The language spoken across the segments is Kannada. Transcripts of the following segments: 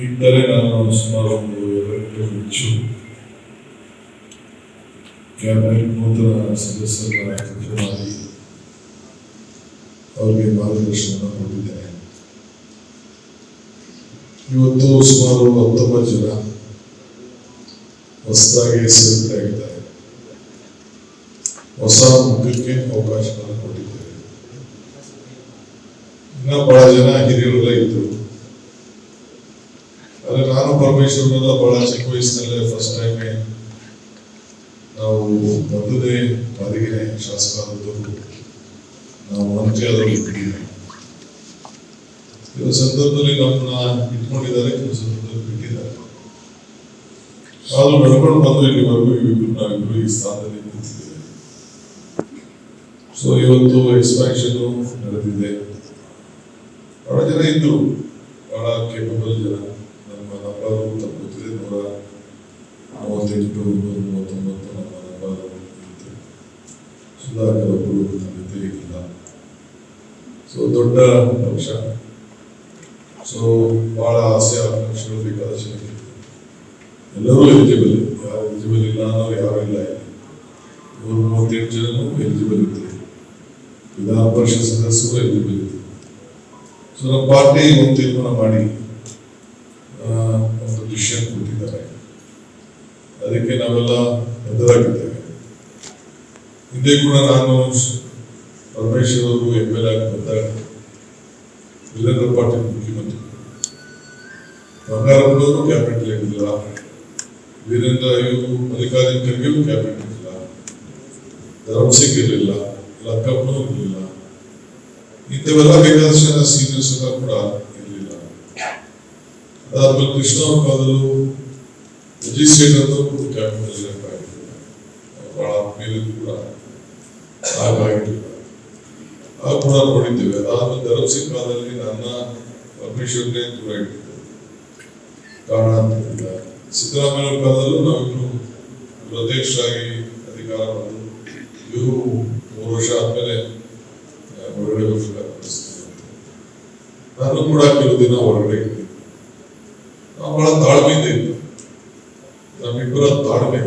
ಇದ್ದರೆ ನಾನು ಸುಮಾರು ಒಂದು 2 ಹೆಚ್ಚು ಕ್ಯಾಬಿನೆಟ್ ನೂತನ ಸದಸ್ಯರನ್ನ ಆಯ್ಕೆ ಮಾಡಿ ಅವರಿಗೆ ಮಾರ್ಗದರ್ಶನ ಕೊಟ್ಟಿದ್ದೇನೆ. ಇವತ್ತು ಸುಮಾರು 19 ಜನ ಹೊಸದಾಗಿ ಸೇರ್ತಾ ಇದ್ದಾರೆ. ಹೊಸ ಮುಖಕ್ಕೆ ಅವಕಾಶವನ್ನು ಕೊಟ್ಟಿದ್ದೇವೆ. ಇನ್ನ ಬಹಳ ಜನ ಹಿರಿಯರೆಲ್ಲ ಇದ್ರು. ಆದ್ರೆ ನಾನು ಪರಮೇಶ್ವರನೆಲ್ಲ ಬಹಳ ಚಿಕ್ಕ ವಯಸ್ಸಿನಲ್ಲೇ ಫಸ್ಟ್ ಟೈಮ್ ನಾವು ಮೊದಲನೇ ಬಾರಿಗೆ ಶಾಸಕರಾದವರು ನಾವು ಮಂತ್ರಿ ಆದವರು ಇಟ್ಟಿದ್ದೀವಿ. ಕೆಲವು ಸಂದರ್ಭದಲ್ಲಿ ನಮ್ಮನ್ನ ಇಟ್ಕೊಂಡಿದ್ದಾರೆ, ಕೆಲವು ಸಂದರ್ಭದಲ್ಲಿ ಬಿಟ್ಟಿದ್ದಾರೆ. ಆದ್ರೂ ನಡ್ಕೊಂಡು ಬಂದು ಇಲ್ಲಿವರೆಗೂ ನಾವಿಬ್ರು ಈ ಸ್ಥಾನದಲ್ಲಿ ನಿಂತಿದ್ದೇವೆ. ಸೊ ಇವತ್ತು ಎಕ್ಸ್ಪ್ಯಾನ್ಷನ್ ನಡೆದಿದೆ. ಬಹಳ ಜನ ಇದ್ರು, ಬಹಳ ಕೇಪಬಲ್ ಜನ. ನಮ್ಮ ನಂಬರು ತಪ್ಪುತ್ತಿದೆ 138 139 ನಮ್ಮ ನಂಬರು ಇತ್ತು. ಸುಧಾಕರ್ ಒಬ್ಬರು ನಮ್ಮ ಜೊತೆ ಇಲ್ಲ. ಸೊ ದೊಡ್ಡ ಪಕ್ಷ. ಸೊ ಬಹಳ ಆಸೆ ಆಕಾಂಕ್ಷೆಗಳು ಬೇಕಾದ ಜನಕ್ಕೆ ಎಲ್ಲರೂ ಎಲಿಜಿಬಲ್. ಯಾರು ಎಲಿಜಿಬಲ್ ಇಲ್ಲ ಅನ್ನೋರು ಯಾರು ಇಲ್ಲ. 138 ಜನನು ಎಲಿಜಿಬಲ್ ಇದ್ರು. ವಿಧಾನ ಪರಿಷತ್ ಸದಸ್ಯರು ಎಲಿಜಿಬಲ್ ಇದ್ರು. ಸೊ ನಮ್ಮ ಪಾರ್ಟಿ ಒಂದು ತೀರ್ಮಾನ ಮಾಡಿ ಒಂದು ಡಿಸಿಷನ್ ಕೊಟ್ಟಿದ್ದಾರೆ. ಅದಕ್ಕೆ ನಾವೆಲ್ಲ ಬದ್ಧರಾಗಿದ್ದೇವೆ. ಹಿಂದೆ ಕೂಡ ನಾನು ಪರಮೇಶ್ವರ್ ಅವರು MLA ಆಗಿ ಬಂದಾಗ ವೀರೇಂದ್ರ ಪಾಟೀಲ್ ಮುಖ್ಯಮಂತ್ರಿ, ಬಂಗಾರಪ್ಪನವರು ಕ್ಯಾಬಿನೆಟ್ ಇರಲಿಲ್ಲ, ವೀರೇಂದ್ರ ಮಲ್ಲಿಕಾರ್ಜುನ ಖರ್ಗೆಗೂ ಕ್ಯಾಬಿನೆಟ್ ಇರಲಿಲ್ಲ, ಧರ್ಮಸಿಂಗ್ ಇರಲಿಲ್ಲ, ಲಕ್ಕಪ್ಪನೂ ಇರಲಿಲ್ಲ. ಇಂಥವೆಲ್ಲ ಬೇಕಾದಷ್ಟು ಜನ ಸೀನಿಯರ್ಸ್ ಎಲ್ಲ ಕೂಡ ಇರಲಿಲ್ಲ. ಅದಾದ್ಮೇಲೆ ಕೃಷ್ಣ ಅವ್ರ ಕಾಲದಲ್ಲೂ ಲೆಜಿಸ್ಲೇಟರ್ ಕ್ಯಾಬಿನೆಟ್ ಇರಬೇಕಾಗಿತ್ತು. ಬಹಳ ಆತ್ಮೀಯರು ಕೂಡ ಹಾಗಾಗಿರಲಿಲ್ಲ. ಆ ಕೂಡ ನೋಡಿದ್ದೇವೆ. ಅದಾದ್ಮೇಲೆ ಧರ್ಮಸಿಂಗ್ ಕಾಲದಲ್ಲಿ ನನ್ನ ಪರಮೇಶ್ವರನೇ ದೂರ ಇಟ್ಟಿದ್ದು ಕಾರಣ ಅಂತ. ಸಿದ್ದರಾಮಯ್ಯ ಕಾಲದಲ್ಲೂ ನಾವಿಬ್ರು ಅಧ್ಯಕ್ಷರಾಗಿ ಅಧಿಕಾರ ಬಂದು ಇವರು 3 ವರ್ಷ ಆದ್ಮೇಲೆ ಹೊರಗಡೆ ಹೋಗಬೇಕಾದ ಪರಿಸ್ಥಿತಿ. ನಾನು ಕೂಡ ಕೆಲವು ದಿನ ಹೊರಗಡೆ ಇದ್ದೆ. ನಾವು ಬಹಳ ತಾಳ್ಮೆಯಿಂದ ಇತ್ತು. ನಮ್ಮಿಬ್ಬರ ತಾಳ್ಮೆ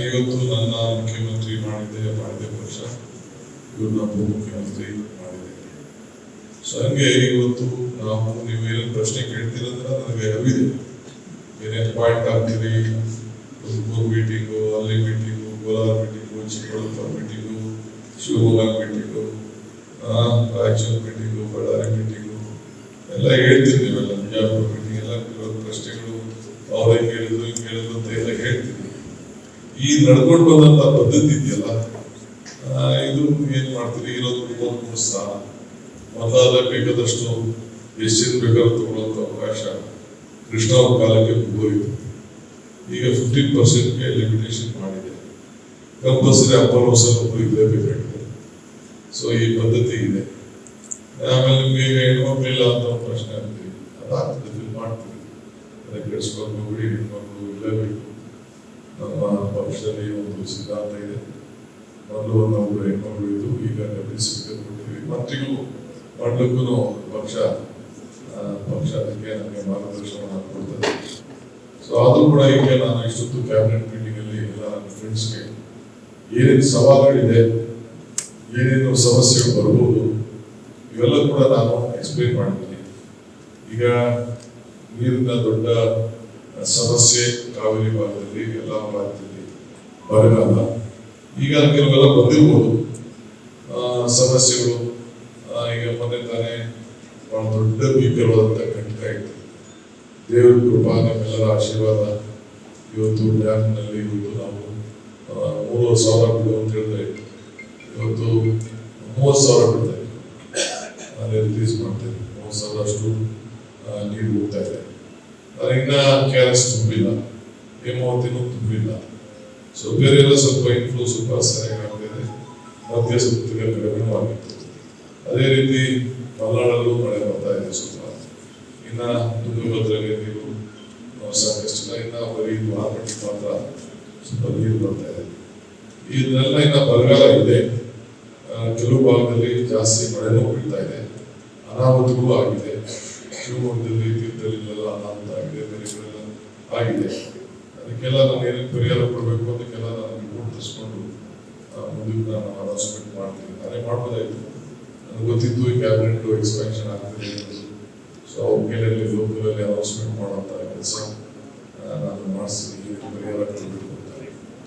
ಇವತ್ತು ನನ್ನ ಮುಖ್ಯಮಂತ್ರಿ ಮಾಡಿದೆ ಪಕ್ಷ, ಇವರು ನಮ್ಮ ಮುಖ್ಯಮಂತ್ರಿ ಮಾಡಿದೆ. ಸೊ ಹಂಗೆ ಇವತ್ತು ನಾವು ನೀವು ಏನೇನು ಪ್ರಶ್ನೆ ಕೇಳ್ತೀರಂದ್ರೆ ನನಗೆ ಅರಿವಿದೆ. ಏನೇನು ಪಾಯಿಂಟ್ ಆಗ್ತೀರಿ, ತುಮಕೂರು ಮೀಟಿಂಗು, ಅಲ್ಲಿ meeting, Kolar meeting, Chikkaballapur meeting, Shivamogga meeting, Raichur meeting, Ballari meeting ಎಲ್ಲ ಹೇಳ್ತೀರಿ. ನೀವೆಲ್ಲ ಬಿಜಾಪುರ ಮೀಟಿಂಗ್ ಎಲ್ಲ ಪ್ರಶ್ನೆಗಳು ಅವ್ರು ಹಿಂಗೆ ಹೇಳಿದ್ರು ಅಂತ ಎಲ್ಲ ಹೇಳ್ತೀರಿ. ಈ ನಡ್ಕೊಂಡು ಬಂದಂತ ಪದ್ಧತಿ ಇದೆಯಲ್ಲ, ಇದು ಏನ್ ಮಾಡ್ತೀರಿ? ಇರೋದು 33 ಸ್ಥಾನ. ಮೊದಲಾದ ಬೇಕಾದಷ್ಟು ಎಷ್ಟು ಬೇಕಾದ್ರೂ ತಗೊಳ್ಳೋಂಥ ಅವಕಾಶ ಕೃಷ್ಣ ಅವ್ರ ಕಾಲಕ್ಕೆ ಹೋಗಿತ್ತು. ಈಗ 15% ಲಿಮಿಟೇಷನ್ ಮಾಡಿದೆ. ಕಂಪಲ್ಸರಿ ಅಪ್ಪರ್ ಹೌಸಲ್ಲಿ ಒಬ್ಬರು ಇರಲೇಬೇಕಾಗಿದೆ. ಸೊ ಈ ಪದ್ಧತಿ ಇದೆ. ಆಮೇಲೆ ನಿಮ್ಗೆ ಈಗ ಹೆಣ್ಮಕ್ಳಿಲ್ಲ ಅಂತ ಒಂದು ಪ್ರಶ್ನೆ ಆಗ್ತೀವಿ, ಅದಾಗ್ತದೆ, ಫಿಲ್ ಮಾಡ್ತೀವಿ. ಅದಕ್ಕೆ ಕೆಡಿಸ್ಕೊಂಡು ಹೋಗ್ಬಿಡಿ, ಹೆಣ್ಮಕ್ಳು ಇರಲೇಬೇಕು. ನಮ್ಮ ಪಕ್ಷದಲ್ಲಿ ಒಂದು ಸಿದ್ಧಾಂತ ಇದೆ. ಮೊದಲು ನಾವು ಹೆಣ್ಮಕ್ಳು ಇದ್ದು, ಈಗ ಡೆಪ್ಯೂಟಿ ಸ್ಪೀಕರ್ ಕೊಡ್ತೀವಿ. ಮಂತ್ರಿಗೂ ಮಂಡಲಕ್ಕೂ ಪಕ್ಷ ಅದಕ್ಕೆ ನಮಗೆ ಮಾರ್ಗದರ್ಶನ ಕೊಡ್ತದೆ. ಸೊ ಆದ್ರೂ ಕೂಡ ಈಗ ನಾನು ಇಷ್ಟೊತ್ತು ಕ್ಯಾಬಿನೆಟ್ ಮೀಟಿಂಗ್ ಅಲ್ಲಿ ಎಲ್ಲ ನನ್ನ ಫ್ರೆಂಡ್ಸ್ಗೆ ಏನೇನು ಸವಾಲುಗಳಿದೆ, ಏನೇನು ಸಮಸ್ಯೆಗಳು ಬರ್ಬೋದು, ಇವೆಲ್ಲ ಕೂಡ ನಾನು ಎಕ್ಸ್ಪ್ಲೇನ್ ಮಾಡಿದ್ದೀನಿ. ಈಗ ನೀರಿನ ದೊಡ್ಡ ಸಮಸ್ಯೆ ಕಾವೇರಿ ಭಾಗದಲ್ಲಿ, ಎಲ್ಲ ಭಾಗದಲ್ಲಿ ಬರಗಾಲ. ಈಗ ಕೆಲವೆಲ್ಲ ಬಂದಿರ್ಬೋದು ಸಮಸ್ಯೆಗಳು. ಈಗ ಮೊನ್ನೆ ತಾನೇ ಬಹಳ ದೊಡ್ಡ ಭೀಕರವಾದಂಥ ಘಟಕ ಇತ್ತು. ದೇವರ ಕೃಪಾ, ನಿಮ್ಮೆಲ್ಲರ ಆಶೀರ್ವಾದ. ಇವತ್ತು ಡ್ಯಾಮ್ನಲ್ಲಿ ಇವತ್ತು ನಾವು 3,000 ಬಿಡು ಅಂತ ಹೇಳಿದ್ರೆ ಇವತ್ತು 30,000 ಬಿಡ್ತಾ ಇದ್ದೀವಿ. ನಾನೇ ರಿಲೀಸ್ ಮಾಡ್ತೇನೆ. 30,000 ಅಷ್ಟು ನೀರು ಹೋಗ್ತಾ ಇದೆ. ಇನ್ನ KRS ತುಂಬಿಲ್ಲ, ಹೇಮಾವತಿನೂ ತುಂಬಿಲ್ಲ. ಸೊ ಬೇರೆ ಎಲ್ಲ ಸ್ವಲ್ಪ ಇನ್ಫ್ಲೋ ಸ್ವಲ್ಪ ಸರಿಯಾಗಿ ಆಗ್ತಿದೆ. ಮಧ್ಯ ಸ್ವಲ್ಪ ಕಡಿಮೆನೂ ಆಗಿತ್ತು. ಅದೇ ರೀತಿ ಮಲೆನಾಡಲ್ಲೂ ಮಳೆ ಬರ್ತಾ ಇದೆ ಸ್ವಲ್ಪ. ಇನ್ನ ತುಂಗಭದ್ರಾಗೆ ನೀರು ಸಾಕಷ್ಟಿಲ್ಲ. ಇನ್ನ ಬರೀ ಆರ್ಮಟ್ಟಿ ಮಾತ್ರ ಸ್ವಲ್ಪ ನೀರು ಬರ್ತಾ ಇದೆ. ಇದನ್ನೆಲ್ಲ ಇನ್ನ ಬರಗಾಲ ಇದೆ. ಕೆಲವು ಭಾಗದಲ್ಲಿ ಜಾಸ್ತಿ ಮಳೆನೂ ಬೀಳ್ತಾ ಇದೆ, ಅನಾಹುತಗಳು ಆಗಿದೆ. ಶಿವಮೊಗ್ಗದಲ್ಲಿ ತೀರ್ಥಹಳ್ಳಿಲೆಲ್ಲ ಆಗಿದೆ. ಅದಕ್ಕೆಲ್ಲ ನಾನು ಏನೇನು ಪರಿಹಾರ ಕೊಡಬೇಕು ಅದಕ್ಕೆಲ್ಲ ನಾನು ರಿಪೋರ್ಟ್ ತರಿಸ್ಕೊಂಡು ಮುಂದಕ್ಕೆ ನಾನು ಅನೌನ್ಸ್ಮೆಂಟ್ ಮಾಡ್ತೀನಿ. ನಾನೇ ಮಾಡ್ಬೋದಾಯಿತು, ನನಗೆ ಗೊತ್ತಿದ್ದು ಈ ಕ್ಯಾಬಿನೆಟ್ ಎಕ್ಸ್ಪ್ಯಾನ್ಷನ್ ಆಗ್ತಿದೆ, ಸೊ ಅವ್ರ ಮೇಲೆ ಲೋಕಲಲ್ಲಿ ಅನೌನ್ಸ್ಮೆಂಟ್ ಮಾಡುವಂಥ ಕೆಲಸ